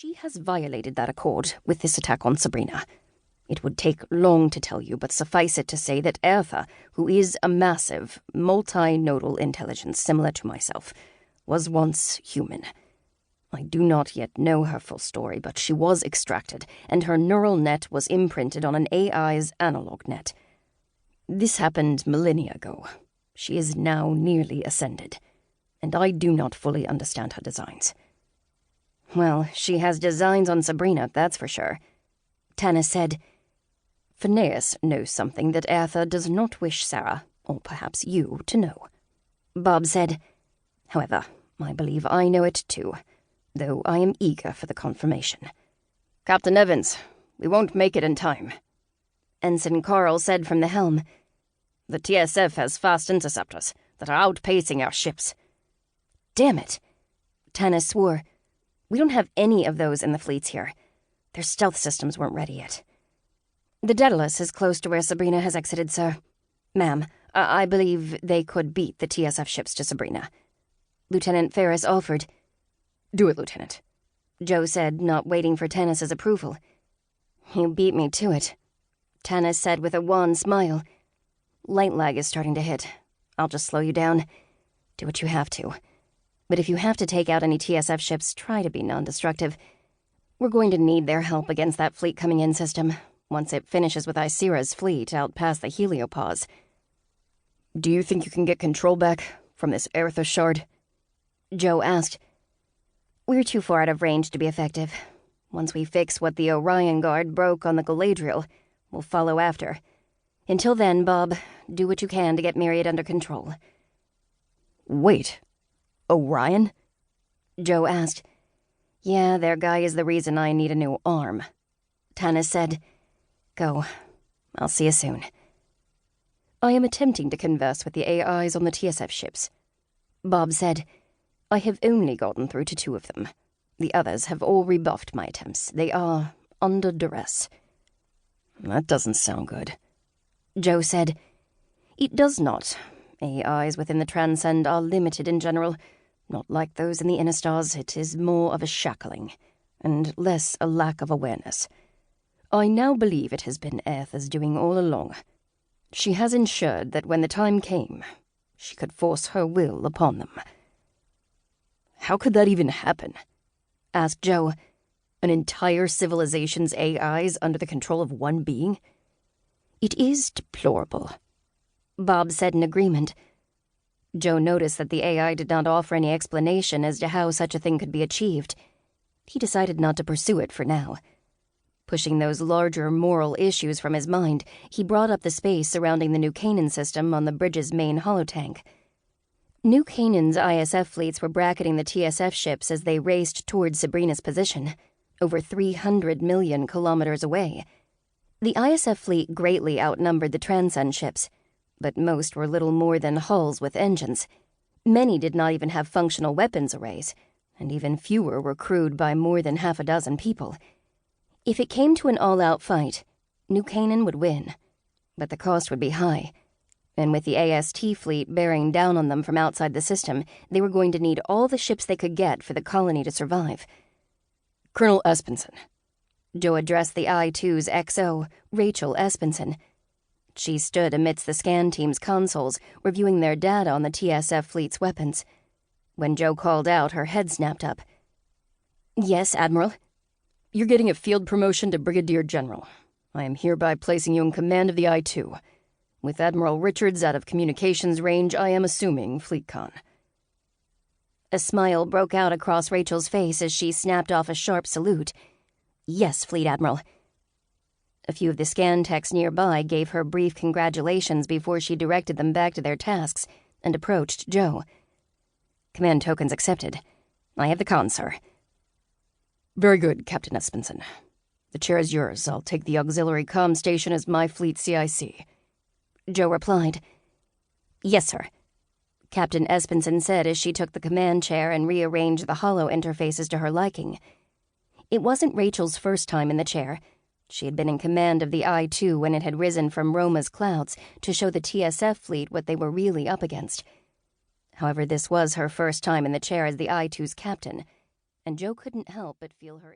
She has violated that accord with this attack on Sabrina. It would take long to tell you, but suffice it to say that Eartha, who is a massive, multi-nodal intelligence similar to myself, was once human. I do not yet know her full story, but she was extracted, and her neural net was imprinted on an AI's analog net. This happened millennia ago. She is now nearly ascended, and I do not fully understand her designs. Well, she has designs on Sabrina, that's for sure. Tanis said, Phineas knows something that Eartha does not wish Sarah, or perhaps you, to know. Bob said, however, I believe I know it too, though I am eager for the confirmation. Captain Evans, we won't make it in time. Ensign Carl said from the helm, The TSF has fast interceptors that are outpacing our ships. Damn it, Tanis swore. We don't have any of those in the fleets here. Their stealth systems weren't ready yet. The Daedalus is close to where Sabrina has exited, sir. Ma'am, I believe they could beat the TSF ships to Sabrina. Lieutenant Ferris offered. Do it, Lieutenant, Joe said, not waiting for Tanis's approval. You beat me to it, Tanis said with a wan smile. Light lag is starting to hit. I'll just slow you down. Do what you have to. But if you have to take out any TSF ships, try to be non-destructive. We're going to need their help against that fleet coming in system, once it finishes with Isira's fleet out past the heliopause. Do you think you can get control back from this Eartha shard? Joe asked. We're too far out of range to be effective. Once we fix what the Orion Guard broke on the Galadriel, we'll follow after. Until then, Bob, do what you can to get Myriad under control. Wait. Orion? Joe asked. Yeah, their guy is the reason I need a new arm. Tanis said. Go. I'll see you soon. I am attempting to converse with the AIs on the TSF ships. Bob said. I have only gotten through to 2 of them. The others have all rebuffed my attempts. They are under duress. That doesn't sound good. Joe said. It does not. AIs within the Transcend are limited in general. Not like those in the inner stars, it is more of a shackling, and less a lack of awareness. I now believe it has been Eartha's doing all along. She has ensured that when the time came, she could force her will upon them. How could that even happen? Asked Joe. An entire civilization's AIs under the control of one being? It is deplorable, Bob said in agreement. Joe noticed that the AI did not offer any explanation as to how such a thing could be achieved. He decided not to pursue it for now. Pushing those larger moral issues from his mind, he brought up the space surrounding the New Canaan system on the bridge's main holotank. New Canaan's ISF fleets were bracketing the TSF ships as they raced towards Sabrina's position, over 300 million kilometers away. The ISF fleet greatly outnumbered the Transcend ships, but most were little more than hulls with engines. Many did not even have functional weapons arrays, and even fewer were crewed by more than half a dozen people. If it came to an all-out fight, New Canaan would win, but the cost would be high. And with the AST fleet bearing down on them from outside the system, they were going to need all the ships they could get for the colony to survive. Colonel Espenson. Joe addressed the I-2's XO, Rachel Espenson. She stood amidst the scan team's consoles, reviewing their data on the TSF fleet's weapons. When Joe called out, her head snapped up. Yes, Admiral? You're getting a field promotion to Brigadier General. I am hereby placing you in command of the I-2. With Admiral Richards out of communications range, I am assuming Fleet Con. A smile broke out across Rachel's face as she snapped off a sharp salute. Yes, Fleet Admiral. A few of the scan techs nearby gave her brief congratulations before she directed them back to their tasks and approached Joe. Command tokens accepted. I have the con, sir. Very good, Captain Espenson. The chair is yours. I'll take the auxiliary comm station as my fleet CIC. Joe replied. Yes, sir. Captain Espenson said as she took the command chair and rearranged the holo interfaces to her liking. It wasn't Rachel's first time in the chair. She had been in command of the I-2 when it had risen from Roma's clouds to show the TSF fleet what they were really up against. However, this was her first time in the chair as the I-2's captain, and Joe couldn't help but feel her